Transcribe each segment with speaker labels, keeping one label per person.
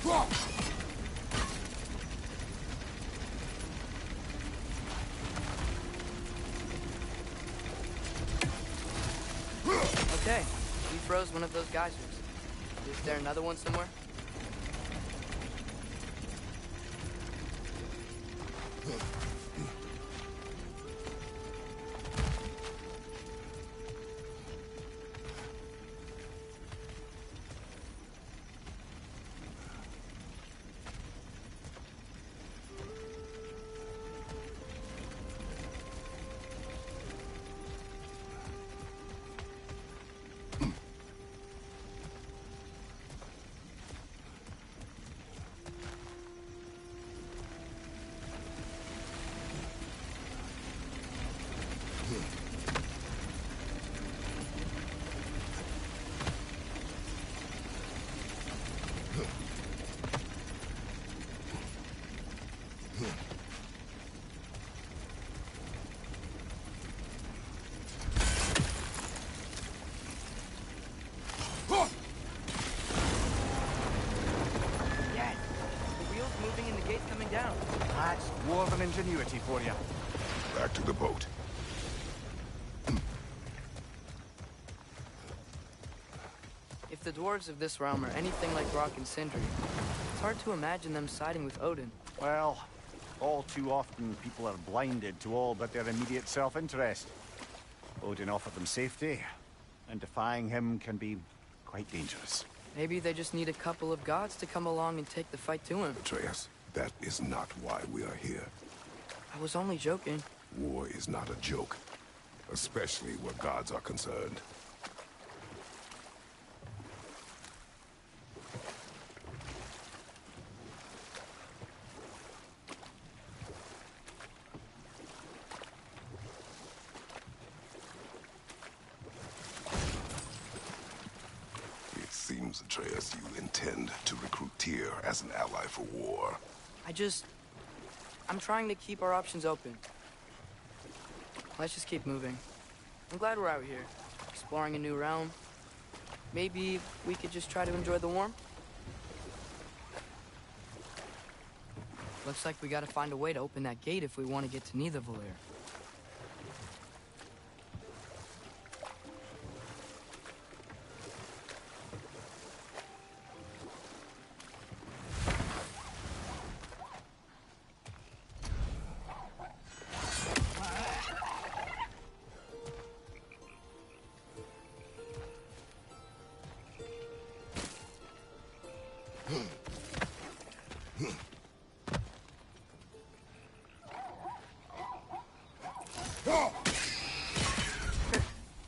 Speaker 1: Okay, we froze one of those geysers. Is there another one somewhere?
Speaker 2: That's dwarven ingenuity for you.
Speaker 3: Back to the boat.
Speaker 1: If the dwarves of this realm are anything like Rock and Sindri, it's hard to imagine them siding with Odin.
Speaker 2: Well, all too often people are blinded to all but their immediate self-interest. Odin offered them safety, and defying him can be quite dangerous.
Speaker 1: Maybe they just need a couple of gods to come along and take the fight to him.
Speaker 3: Atreus, that is not why we are here.
Speaker 1: I was only joking.
Speaker 3: War is not a joke, especially where gods are concerned. It seems, Atreus, you intend to recruit Tyr as an ally for war.
Speaker 1: I'm trying to keep our options open. Let's just keep moving. I'm glad we're out here, exploring a new realm. Maybe we could just try to enjoy the warmth? Looks like we gotta find a way to open that gate if we want to get to Nidavellir.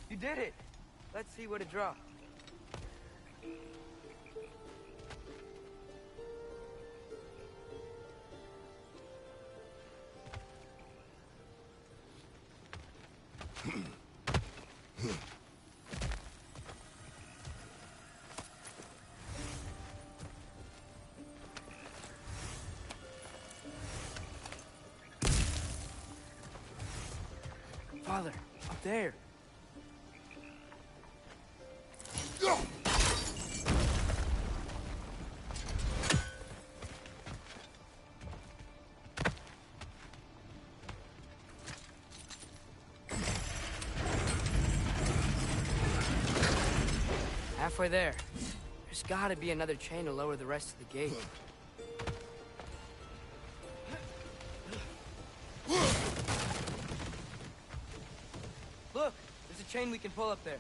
Speaker 1: You did it! Let's see what it dropped. Father, up there. Halfway there. There's gotta be another chain to lower the rest of the gate. Look! There's a chain we can pull up there.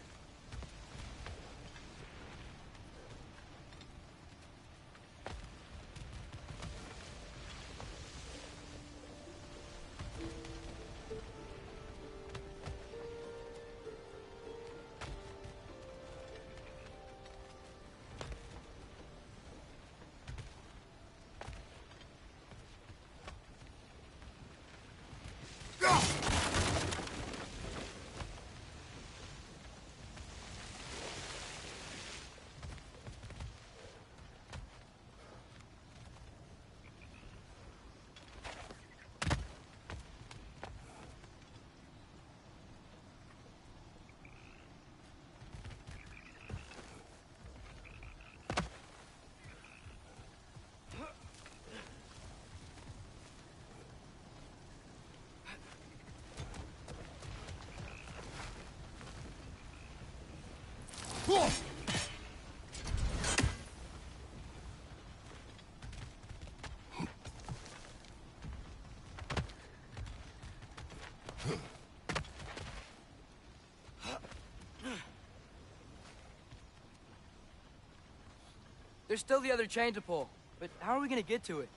Speaker 1: There's still the other chain to pull, but how are we gonna get to it?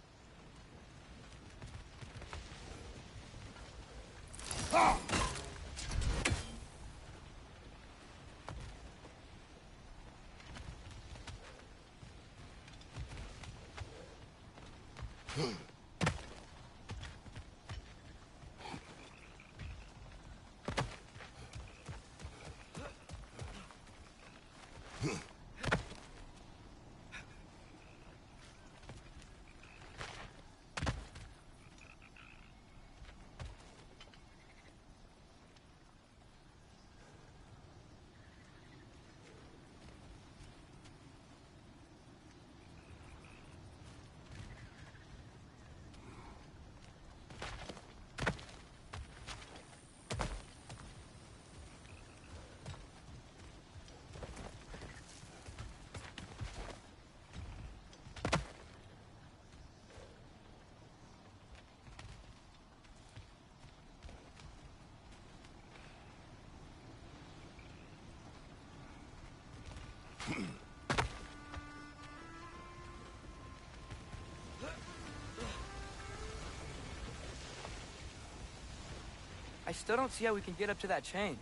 Speaker 1: I still don't see how we can get up to that chain.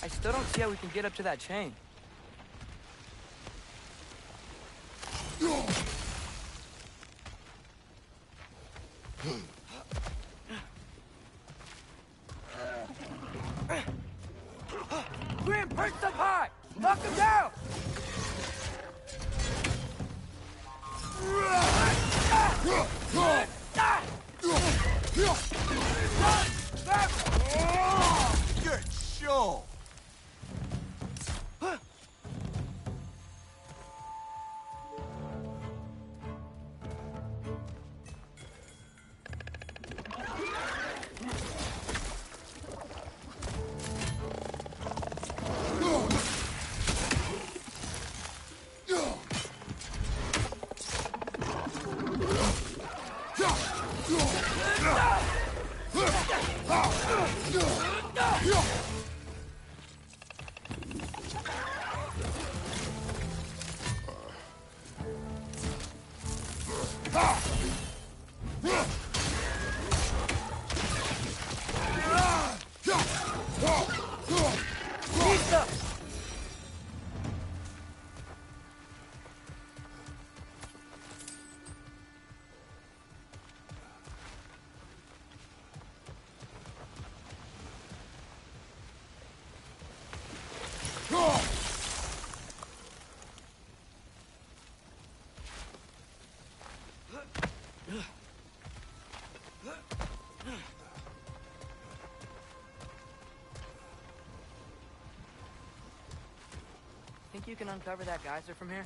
Speaker 1: I still don't see how we can get up to that chain. Grim, perched up high! Knock him down!
Speaker 2: Good show!
Speaker 1: you can uncover that geyser from here?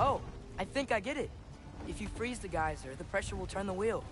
Speaker 1: Oh, I think I get it. If you freeze the geyser, the pressure will turn the wheel.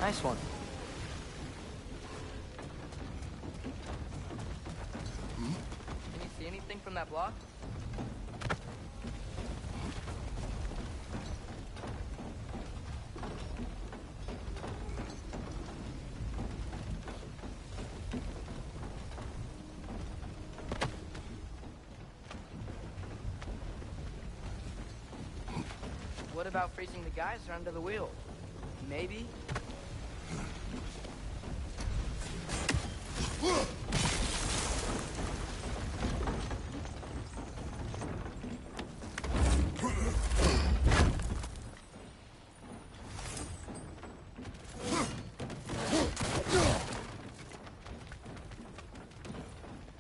Speaker 1: Nice one. Can you see anything from that block? What about freezing the geyser under the wheel? Maybe?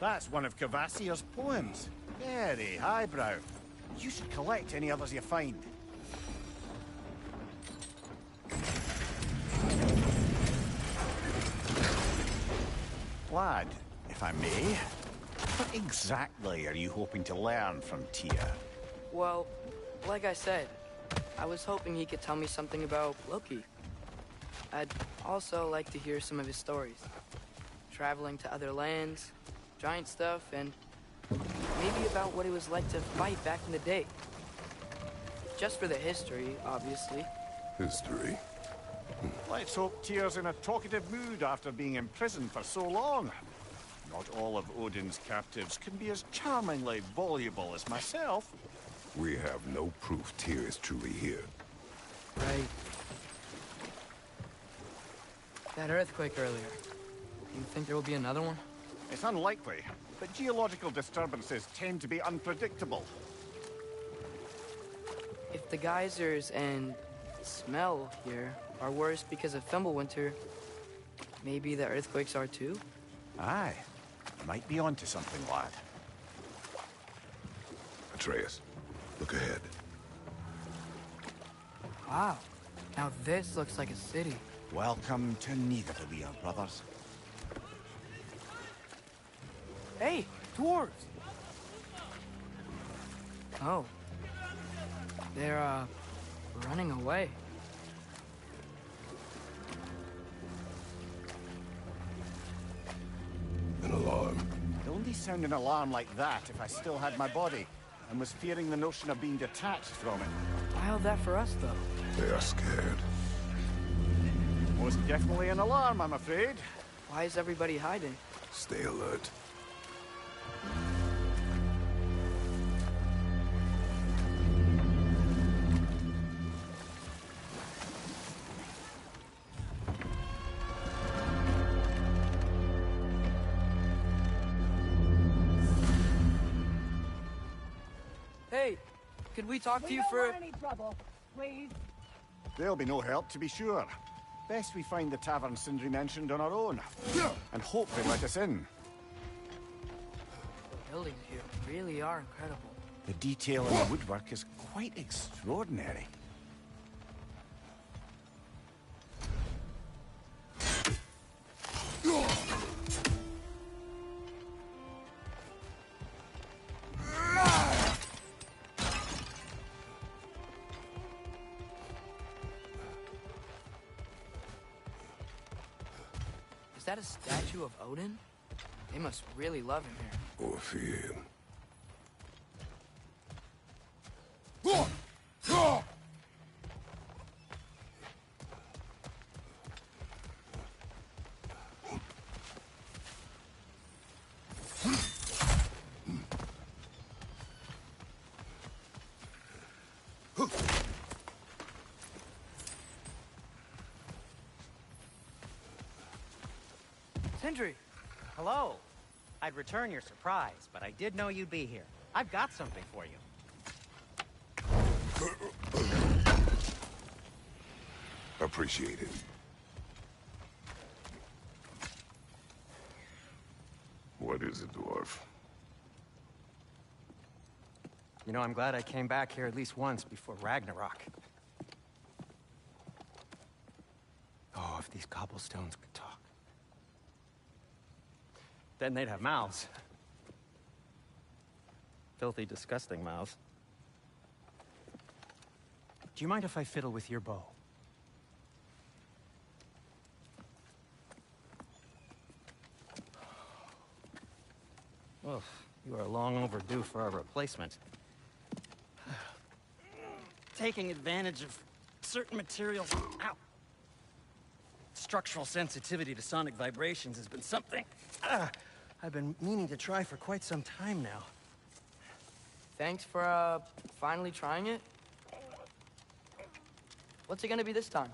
Speaker 2: That's one of Cavassier's poems. Very highbrow. You should collect any others you find. Lad, if I may, what exactly are you hoping to learn from Tyr?
Speaker 1: Well, like I said, I was hoping he could tell me something about Loki. I'd also like to hear some of his stories. Traveling to other lands, giant stuff, and maybe about what it was like to fight back in the day. Just for the history, obviously.
Speaker 3: History.
Speaker 2: Let's hope Tyr's in a talkative mood after being imprisoned for so long. Not all of Odin's captives can be as charmingly voluble as myself.
Speaker 3: We have no proof Tyr is truly here.
Speaker 1: Right. That earthquake earlier. You think there will be another one?
Speaker 2: It's unlikely, but geological disturbances tend to be unpredictable.
Speaker 1: If the geysers and smell here are worse because of Fimbulwinter, maybe the earthquakes are too?
Speaker 2: Aye. You might be onto something, lad.
Speaker 3: Atreus, look ahead.
Speaker 1: Wow. Now this looks like a city.
Speaker 2: Welcome to Nidavellir, brothers.
Speaker 1: Hey, dwarves! Oh. They're, running away.
Speaker 3: An alarm.
Speaker 2: I'd only sound an alarm like that if I still had my body, and was fearing the notion of being detached from it.
Speaker 1: Why held that for us, though?
Speaker 3: They are scared.
Speaker 2: Most definitely an alarm, I'm afraid.
Speaker 1: Why is everybody hiding?
Speaker 3: Stay alert.
Speaker 1: Hey, could we talk to you
Speaker 4: don't
Speaker 1: for...
Speaker 4: want any trouble, please.
Speaker 2: There'll be no help, to be sure. Best we find the tavern Sindri mentioned on our own. And hope they let us in.
Speaker 1: The buildings here really are incredible.
Speaker 2: The detail in the woodwork is quite extraordinary.
Speaker 1: Is that a statue of Odin? They must really love him here.
Speaker 3: Or fear him.
Speaker 1: Sindri!
Speaker 5: Hello. I'd return your surprise, but I did know you'd be here. I've got something for you.
Speaker 3: Appreciate it. What is it, dwarf?
Speaker 5: You know, I'm glad I came back here at least once before Ragnarok. Oh, if these cobblestones could talk. Then they'd have mouths. Filthy, disgusting mouths. Do you mind if I fiddle with your bow? Oh, you are long overdue for a replacement. Taking advantage of certain materials. Ow! Structural sensitivity to sonic vibrations has been something I've been meaning to try for quite some time now.
Speaker 1: Thanks for, finally trying it. What's it gonna be this time?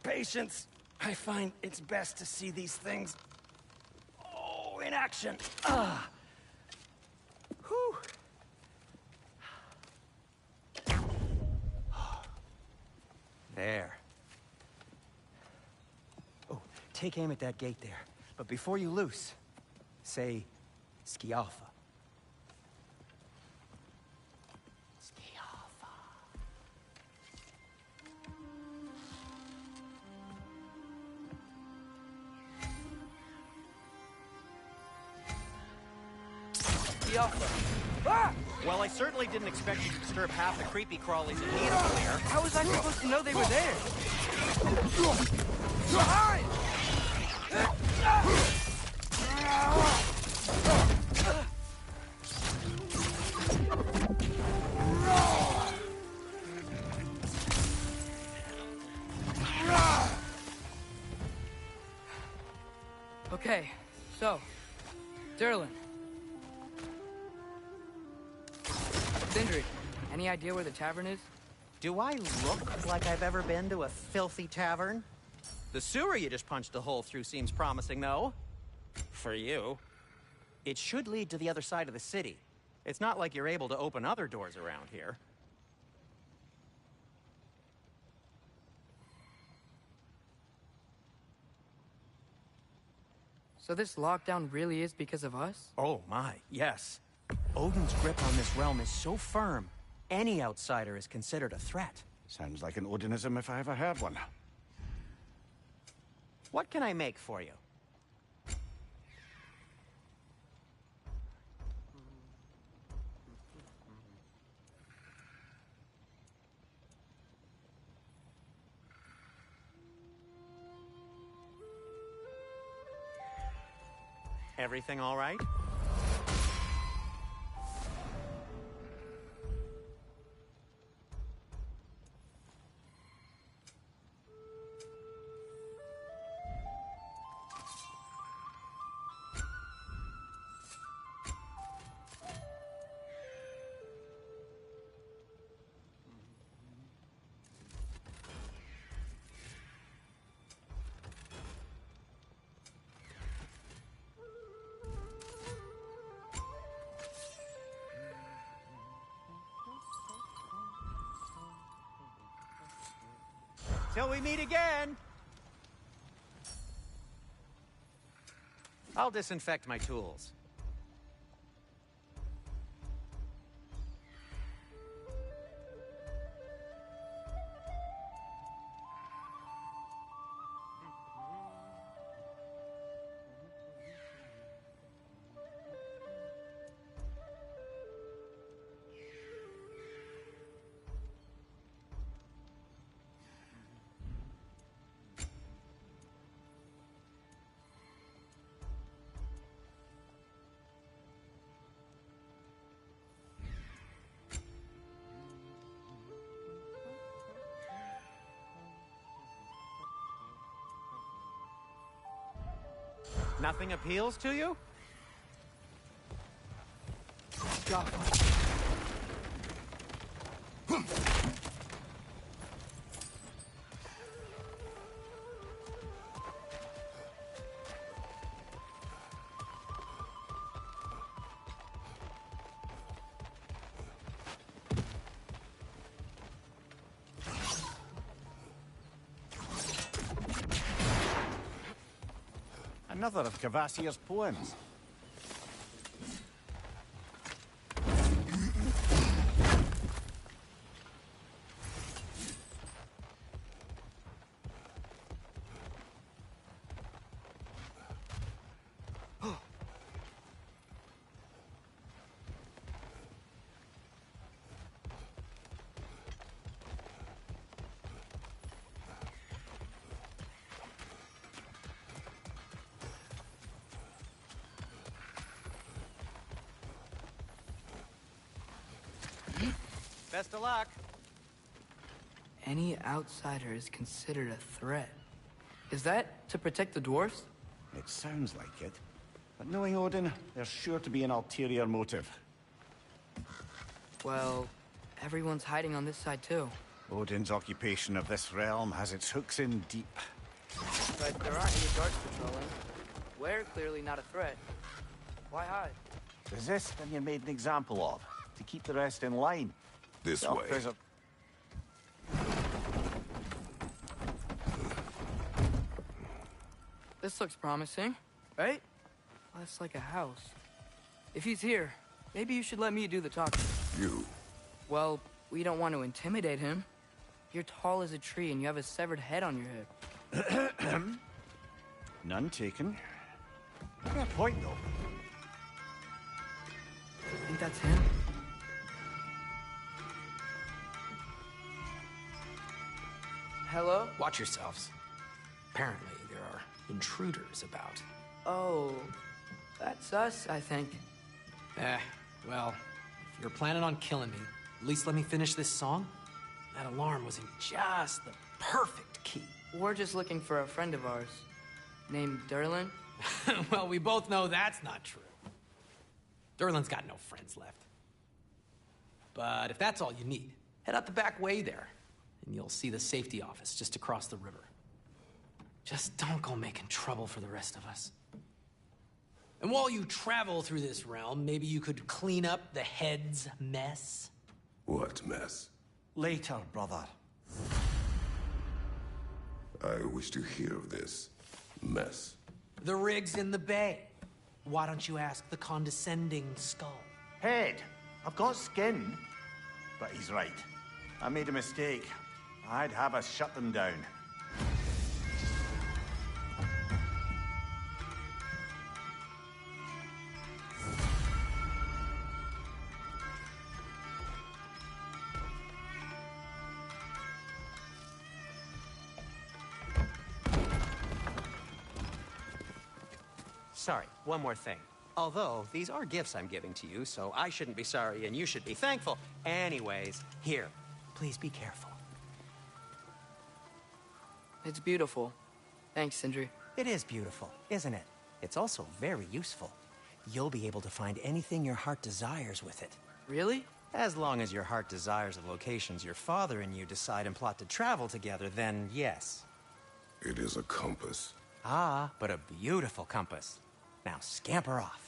Speaker 5: Patience. I find it's best to see these things, in action. Whew. There. Oh, take aim at that gate there.
Speaker 4: But before you loose, say Skialfa.
Speaker 1: Ah!
Speaker 4: Well, I certainly didn't expect you to disturb half the creepy crawlies in Nidavellir.
Speaker 1: How was I supposed to know they were there? Behind! Okay, so, Durlin. Sindri, any idea where the tavern is?
Speaker 4: Do I look like I've ever been to a filthy tavern? The sewer you just punched a hole through seems promising, though. For you. It should lead to the other side of the city. It's not like you're able to open other doors around here.
Speaker 1: So this lockdown really is because of us?
Speaker 4: Oh my, yes. Odin's grip on this realm is so firm, any outsider is considered a threat.
Speaker 2: Sounds like an Odinism if I ever heard one.
Speaker 4: What can I make for you? Everything all right? Till we meet again! I'll disinfect my tools. Nothing appeals to you?
Speaker 2: Another of Kvasir's poems.
Speaker 4: Best of luck.
Speaker 1: Any outsider is considered a threat. Is that to protect the dwarfs?
Speaker 2: It sounds like it. But knowing Odin, there's sure to be an ulterior motive.
Speaker 1: Well, everyone's hiding on this side too.
Speaker 2: Odin's occupation of this realm has its hooks in deep.
Speaker 1: But there aren't any guards patrolling. We're clearly not a threat. Why hide?
Speaker 2: Resist and you're made an example of, to keep the rest in line.
Speaker 3: This way.
Speaker 1: This looks promising. right? That's like a house. If he's here, maybe you should let me do the talking.
Speaker 3: You.
Speaker 1: Well, we don't want to intimidate him. You're tall as a tree and you have a severed head on your head.
Speaker 2: None taken. Fair point, though.
Speaker 1: I think that's him. Hello?
Speaker 6: Watch yourselves. Apparently, there are intruders about.
Speaker 1: Oh, that's us, I think.
Speaker 6: Well, if you're planning on killing me, at least let me finish this song. That alarm was in just the perfect key.
Speaker 1: We're just looking for a friend of ours, named Derlin.
Speaker 6: Well, we both know that's not true. Derlin's got no friends left. But if that's all you need, head out the back way there, and you'll see the safety office just across the river. Just don't go making trouble for the rest of us. And while you travel through this realm, maybe you could clean up the head's mess?
Speaker 3: What mess?
Speaker 2: Later, brother.
Speaker 3: I wish to hear of this mess.
Speaker 6: The rig's in the bay. Why don't you ask the condescending skull?
Speaker 2: Head, I've got skin. But he's right. I made a mistake. I'd have us shut them down.
Speaker 4: Sorry, one more thing. Although, these are gifts I'm giving to you, so I shouldn't be sorry and you should be thankful. Anyways, here, please be careful.
Speaker 1: It's beautiful. Thanks, Sindri.
Speaker 4: It is beautiful, isn't it? It's also very useful. You'll be able to find anything your heart desires with it.
Speaker 1: Really?
Speaker 4: As long as your heart desires the locations your father and you decide and plot to travel together, then yes.
Speaker 3: It is a compass.
Speaker 4: Ah, but a beautiful compass. Now scamper off.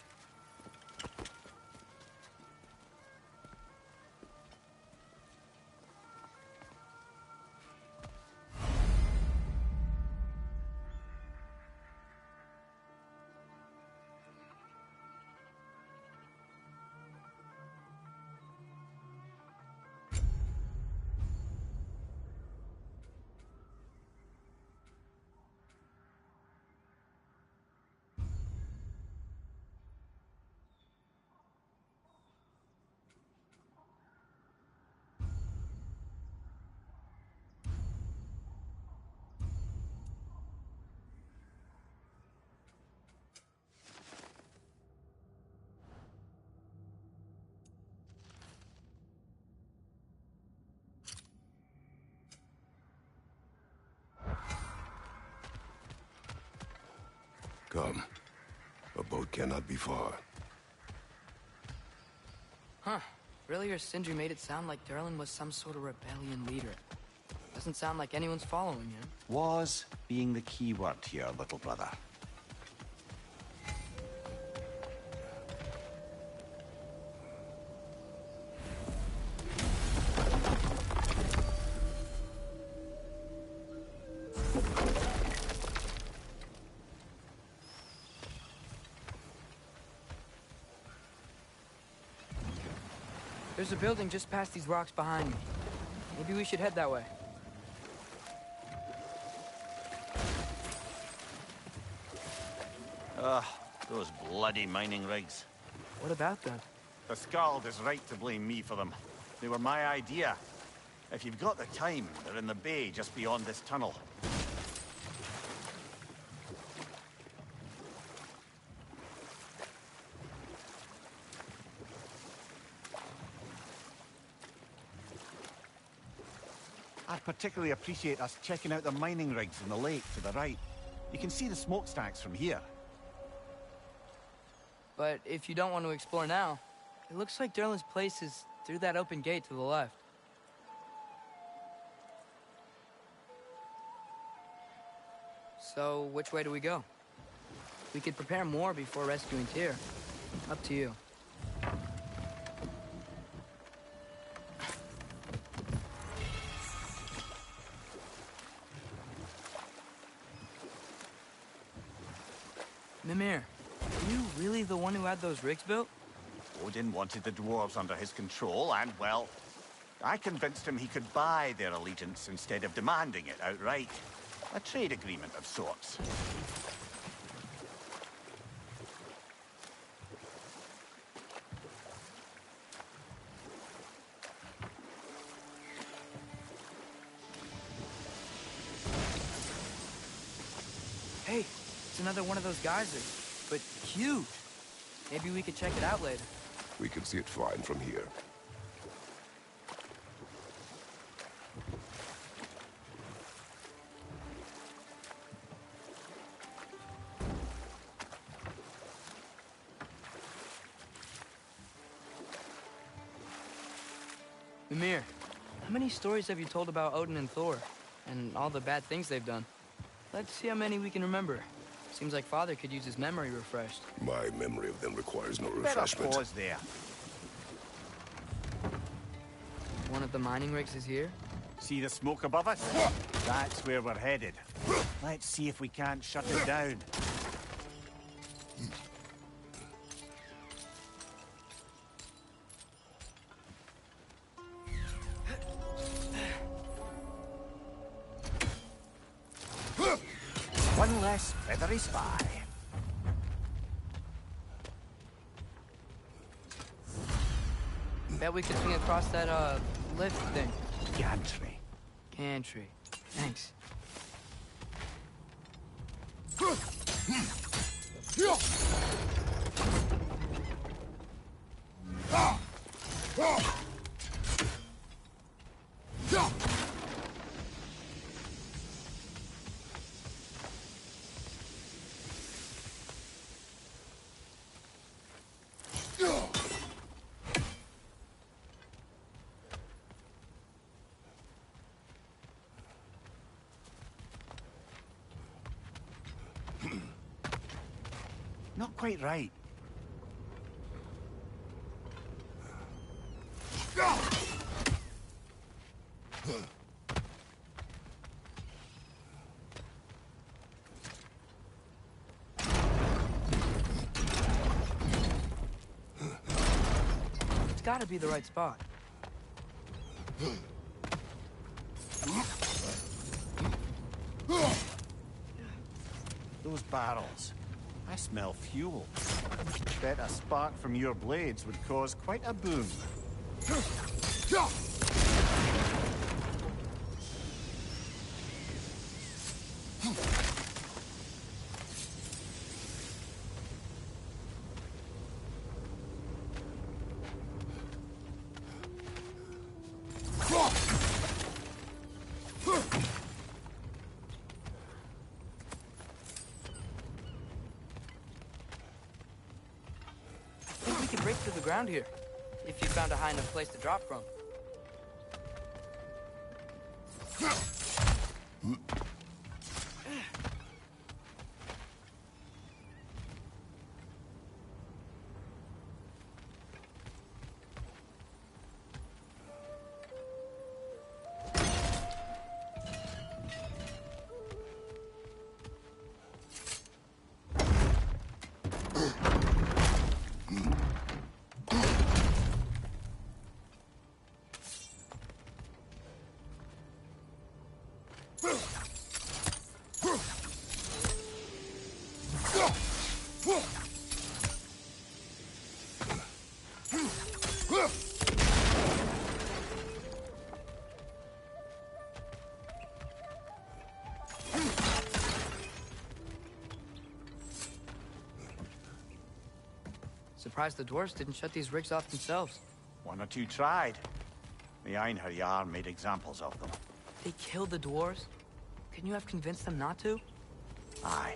Speaker 3: Come. A boat cannot be far.
Speaker 1: Huh. Earlier, Sindri made it sound like Derlin was some sort of rebellion leader. Doesn't sound like anyone's following him.
Speaker 2: Was being the key word here, little brother.
Speaker 1: There's a building just past these rocks behind me. Maybe we should head that way.
Speaker 2: Ugh, those bloody mining rigs.
Speaker 1: What about them?
Speaker 2: The Skald is right to blame me for them. They were my idea. If you've got the time, they're in the bay just beyond this tunnel. I'd particularly appreciate us checking out the mining rigs in the lake to the right. You can see the smokestacks from here.
Speaker 1: But if you don't want to explore now, it looks like Derlin's place is through that open gate to the left. So, which way do we go? We could prepare more before rescuing Tyr. Up to you. Mimir, are you really the one who had those rigs built?
Speaker 2: Odin wanted the dwarves under his control, and, well, I convinced him he could buy their allegiance instead of demanding it outright. A trade agreement of sorts.
Speaker 1: Hey, it's another one of those geysers, but huge. Maybe we could check it out later.
Speaker 3: We can see it fine from here.
Speaker 1: Mimir, how many stories have you told about Odin and Thor? And all the bad things they've done? Let's see how many we can remember. Seems like Father could use his memory refreshed.
Speaker 3: My memory of them requires no
Speaker 2: Better
Speaker 3: refreshment.
Speaker 2: pause there.
Speaker 1: One of the mining rigs is here?
Speaker 2: See the smoke above us? That's where we're headed. Let's see if we can't shut it down. One less feathery spy.
Speaker 1: Bet we could swing across that, lift thing.
Speaker 2: Gantry.
Speaker 1: Gantry. Thanks.
Speaker 2: Not quite right.
Speaker 1: It's gotta be the right spot.
Speaker 2: Those barrels. I smell fuel. Bet a spark from your blades would cause quite a boom.
Speaker 1: I think we could break through the ground here, if you found a high enough place to drop from. Surprised the dwarves didn't shut these rigs off themselves.
Speaker 2: One or two tried. The Einherjar made examples of them.
Speaker 1: They killed the dwarves? Couldn't you have convinced them not to?
Speaker 2: Aye.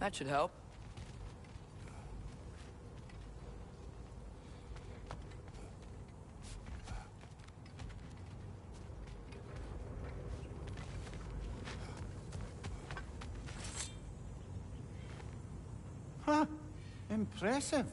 Speaker 1: That should help.
Speaker 2: Huh. Impressive.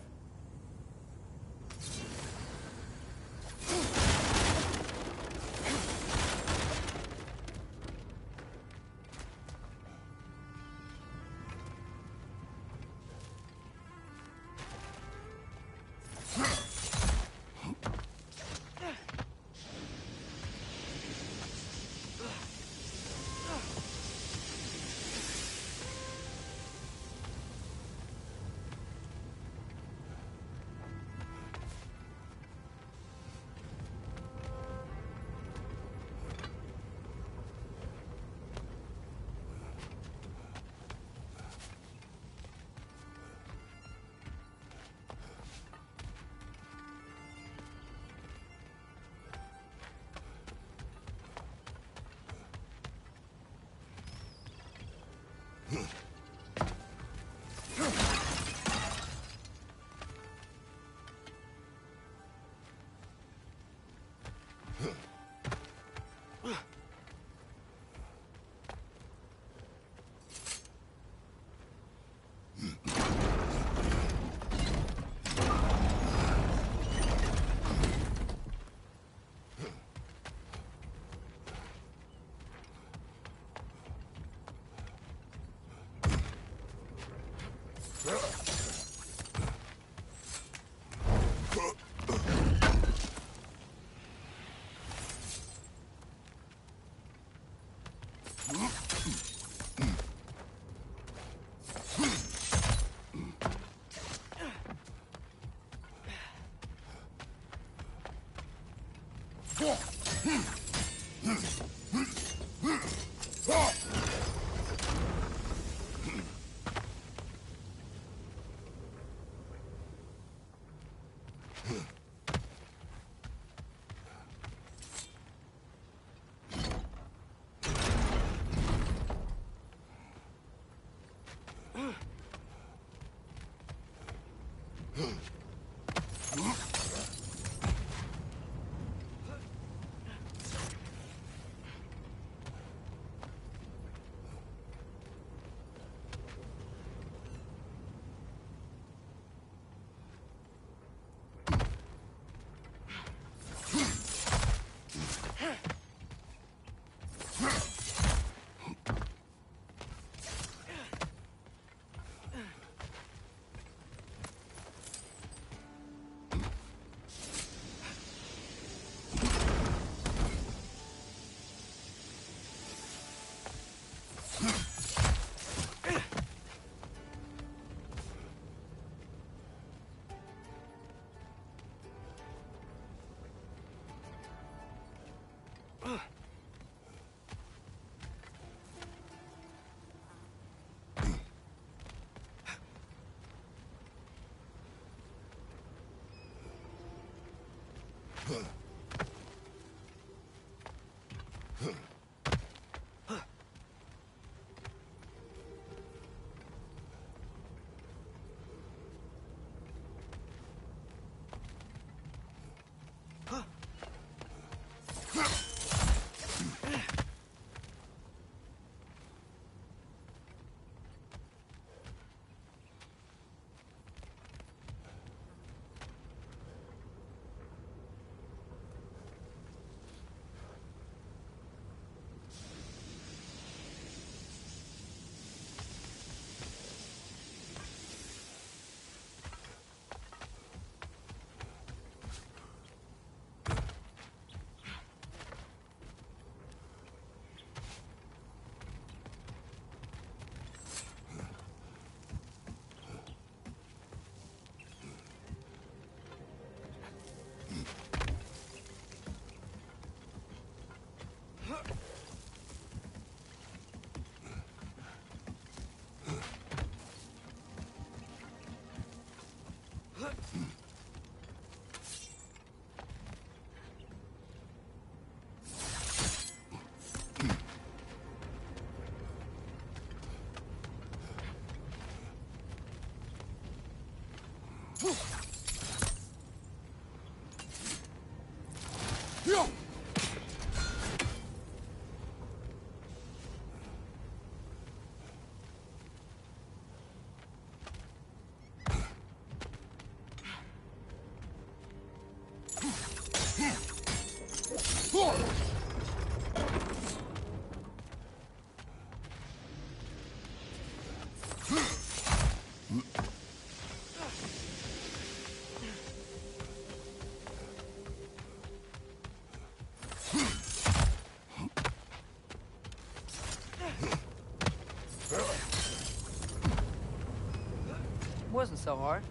Speaker 1: Wasn't so hard.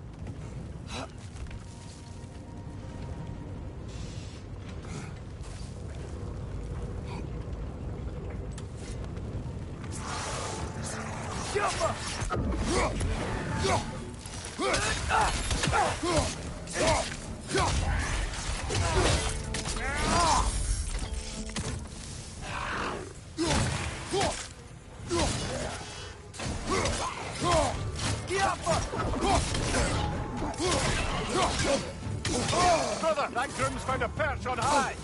Speaker 2: Brother, that groom's found a perch on high!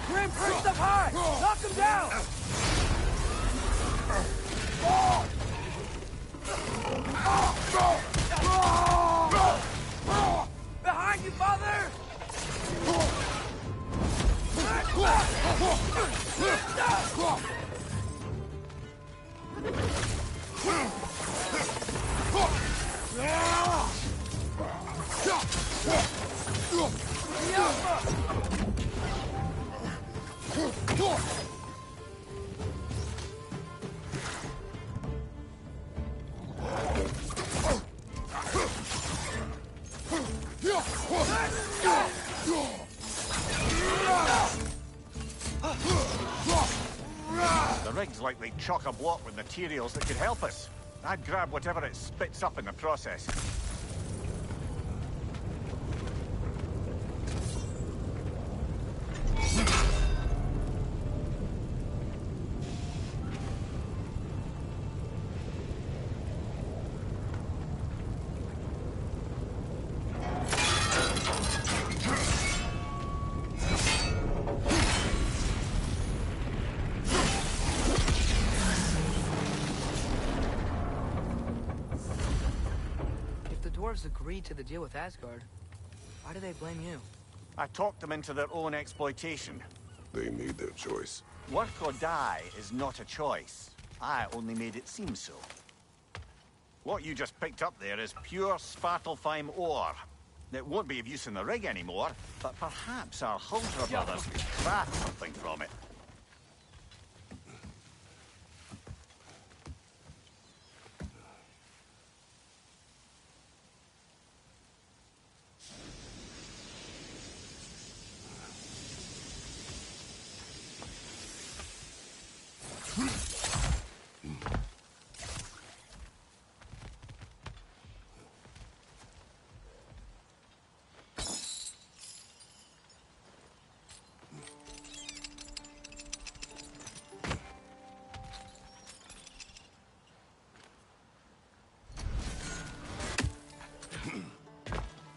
Speaker 5: Grim perched up high! Knock him down! Behind you, father!
Speaker 2: The rig's likely chock-a-block with materials that could help us. I'd grab whatever it spits up in the process.
Speaker 1: Dwarves agreed to the deal with Asgard. Why do they blame you?
Speaker 2: I talked them into their own exploitation.
Speaker 3: They made their choice.
Speaker 2: Work or die is not a choice. I only made it seem so. What you just picked up there is pure Svartalfheim ore. It won't be of use in the rig anymore, but perhaps our Hunter brothers could craft something from it.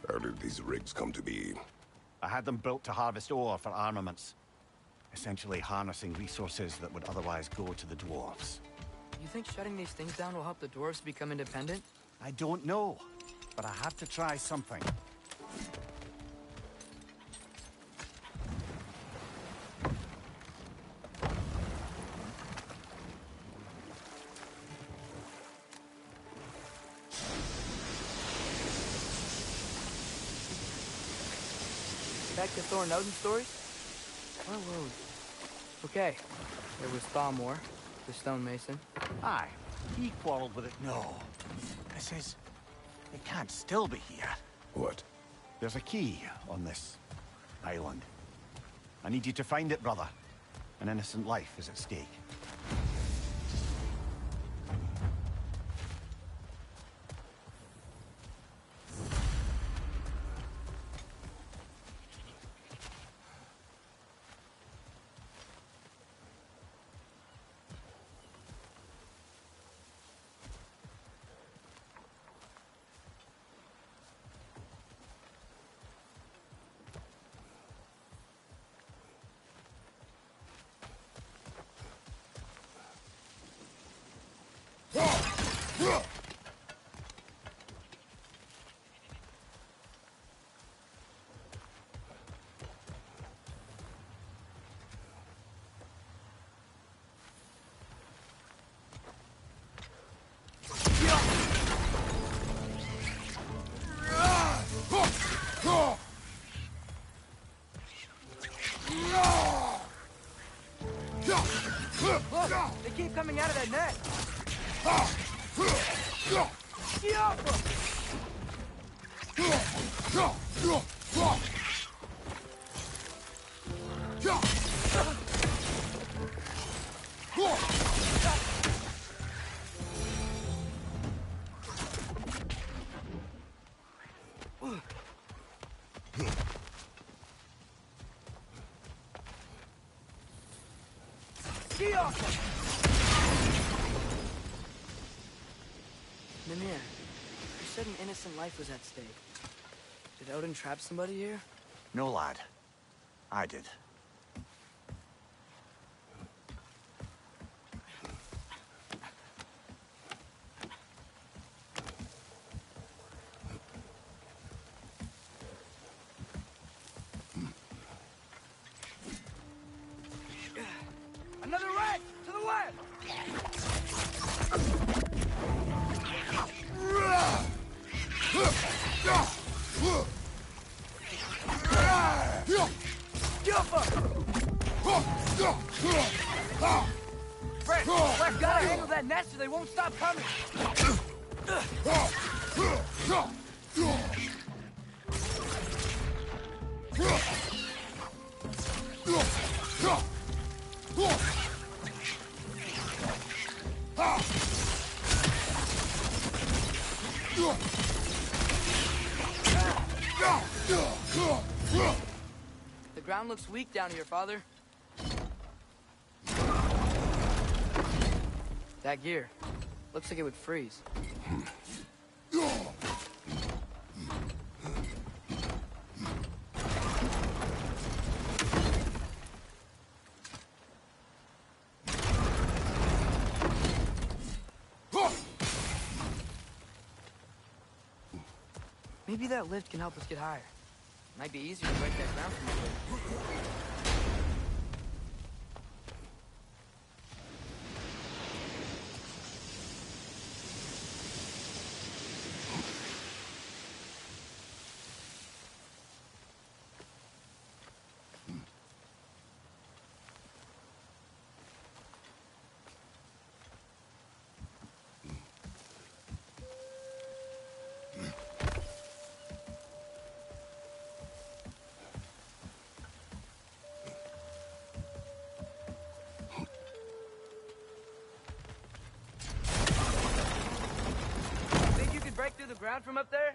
Speaker 3: How did these rigs come to be?
Speaker 2: I had them built to harvest ore for armaments. essentially harnessing resources that would otherwise go to the dwarves.
Speaker 1: You think shutting these things down will help the dwarves become independent?
Speaker 2: I don't know, but I have to try something.
Speaker 1: Back to Thor and Odin's stories? Where were we? Okay, there was Thalmor, the stonemason.
Speaker 2: Aye, he quarreled with it. No, this is... It can't still be here.
Speaker 3: What?
Speaker 2: There's a key on this island. I need you to find it, brother. An innocent life is at stake.
Speaker 1: Look! They keep coming out of that net! Get off Mimir, you said an innocent life was at stake. Did Odin trap somebody here?
Speaker 2: No, lad. I did.
Speaker 1: Another rat! To the left! Fred, we gotta handle that nest so they won't stop coming! The ground looks weak down here, Father. That gear. Looks like it would freeze. Maybe that lift can help us get higher. Might be easier to break that ground from up there. Break through the ground from up there?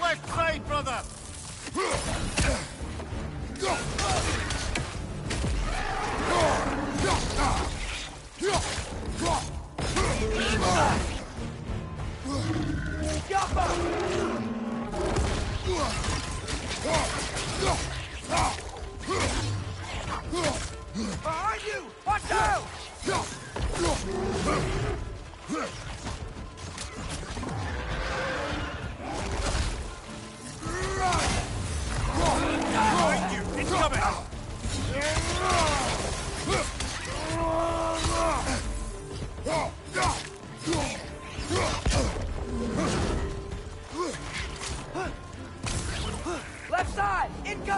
Speaker 2: Left side, brother!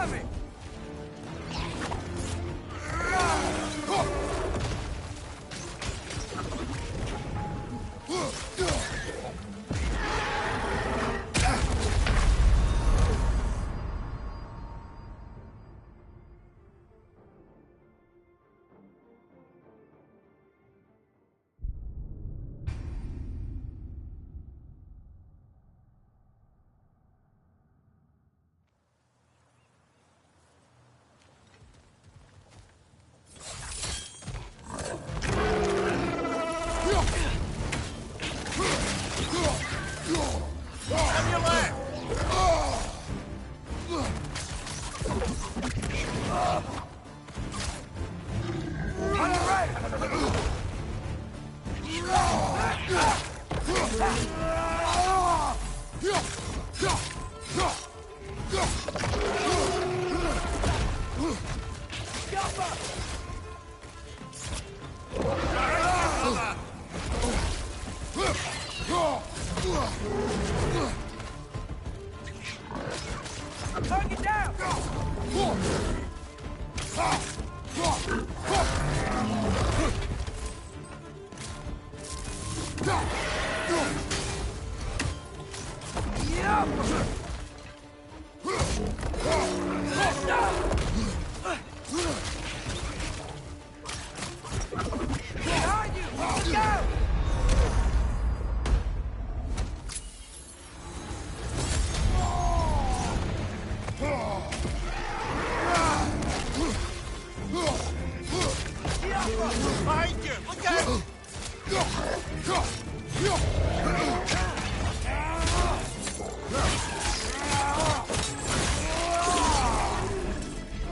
Speaker 5: coming! Target down! Behind you! Let's go!
Speaker 2: Behind you! Look out!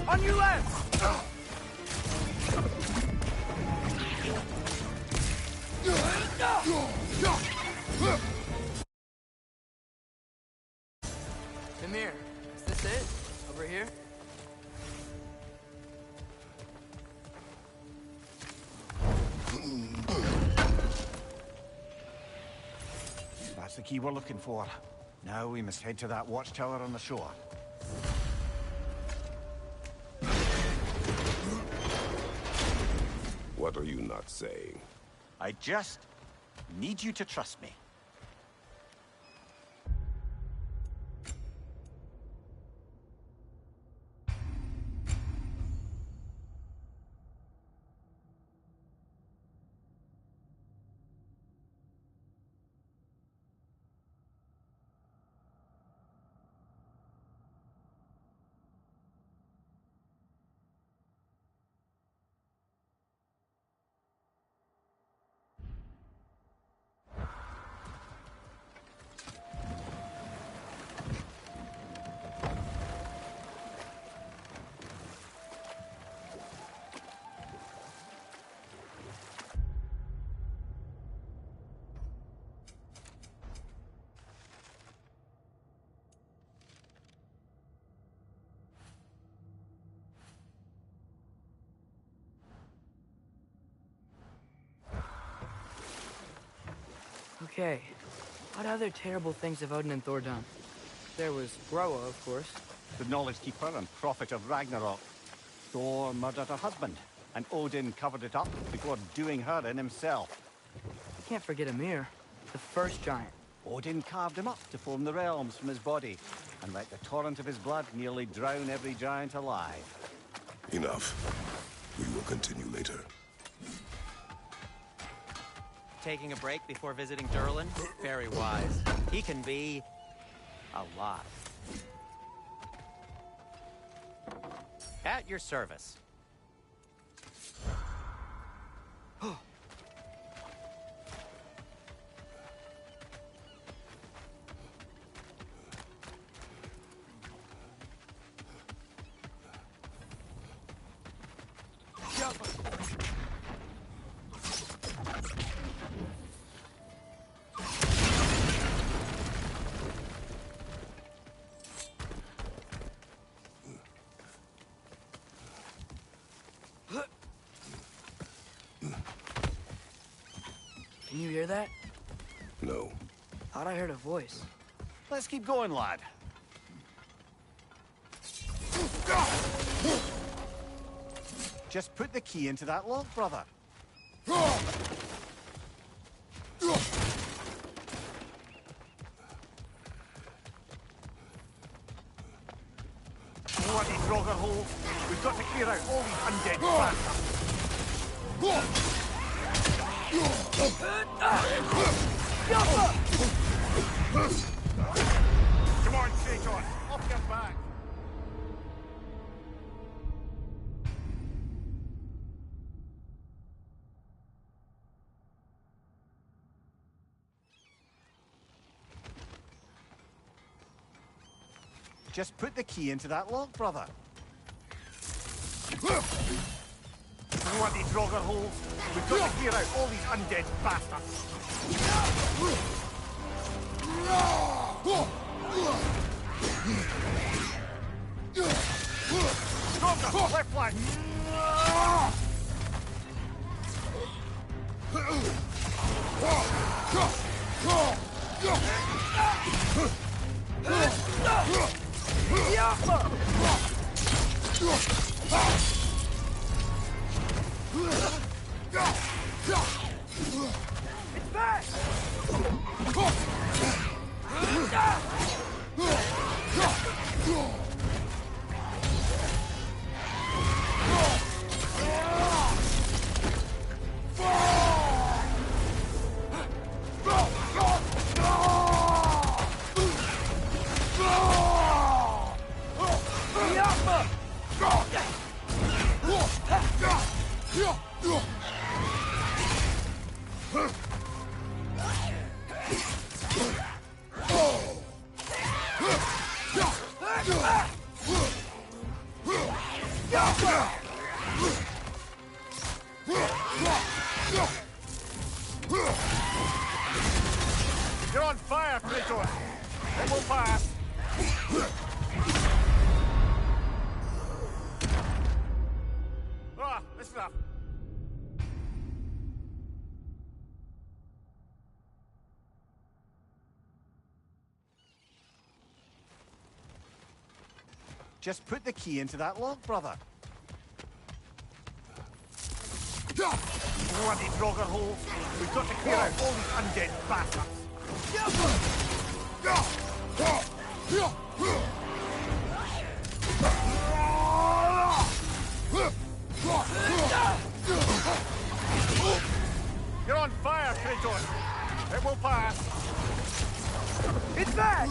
Speaker 5: On your left!
Speaker 1: Mimir, is this it? Over here?
Speaker 2: That's the key we're looking for. Now we must head to that watchtower on the shore.
Speaker 3: What are you not saying?
Speaker 2: I just need you to trust me.
Speaker 1: Okay. What other terrible things have Odin and Thor done? There was Groa, of course.
Speaker 2: The Knowledge Keeper and Prophet of Ragnarok. Thor murdered her husband, and Odin covered it up before doing her in himself.
Speaker 1: You can't forget Ymir, the first giant.
Speaker 2: Odin carved him up to form the realms from his body, and let the torrent of his blood nearly drown every giant alive.
Speaker 3: Enough. We will continue later.
Speaker 4: Taking a break before visiting Durlin? Very wise. He can be a lot. At your service.
Speaker 1: Can you hear that?
Speaker 3: No.
Speaker 1: Thought I heard a voice.
Speaker 2: Let's keep going, lad. Just put the key into that lock, brother. Bloody Draugr hole. We've got to clear out all these undead bastards. Come on, Kratos. Off your back. Just put the key into that lock, brother. Bloody Draugr holes. We've got to clear out all these undead bastards. Draugr, left flank. It's back! You're on fire, Kratos! It will pass! Ah, that's enough. Just put the key into that lock, brother. Bloody Draugr holes. We've got to clear out all these undead bastards. You're on fire, Kratos. It will pass. It's back!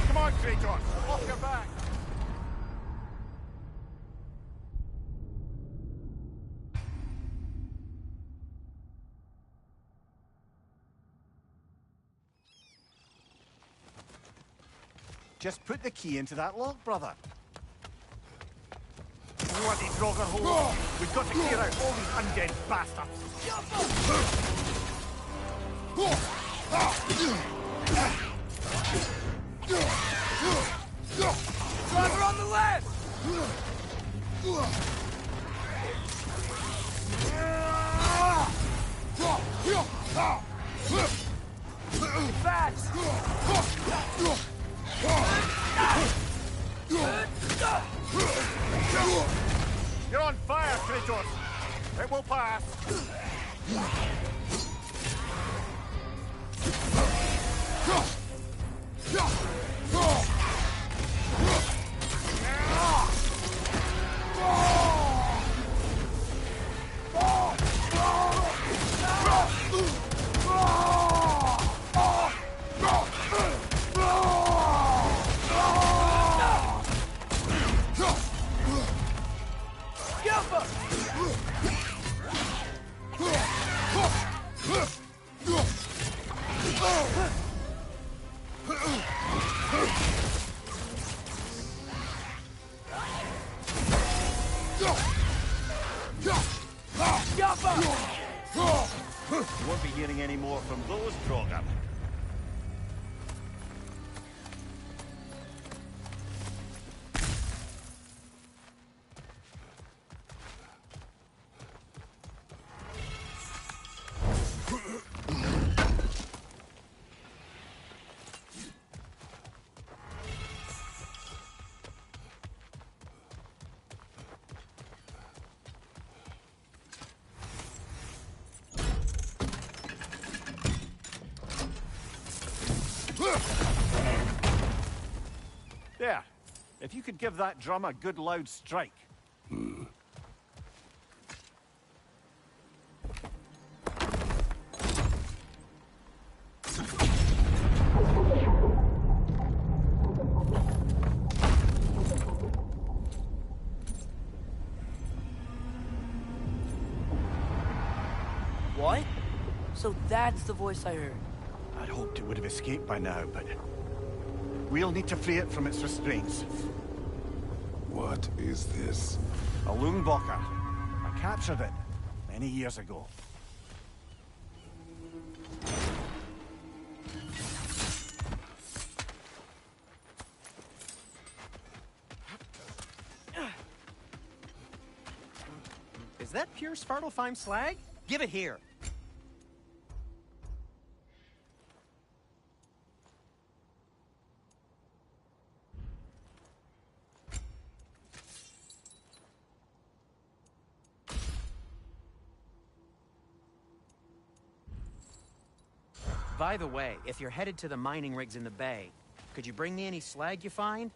Speaker 2: Come on, Kratos, off your back. Just put the key into that lock, brother. Bloody Draugr hole. We've got to clear out all these undead bastards. Driver on the left! Fast! You're on fire, Kratos! It will pass. You won't be hearing any more from those Draugr. There. If you could give that drum a good loud strike.
Speaker 1: What? So that's the voice I heard.
Speaker 2: I'd hoped it would have escaped by now, but we'll need to free it from its restraints.
Speaker 3: What is this?
Speaker 2: A Lungbocker. I captured it many years ago.
Speaker 4: Is that pure Svartalfheim slag? Give it here. By the way, if you're headed to the mining rigs in the bay, could you bring me any slag you find?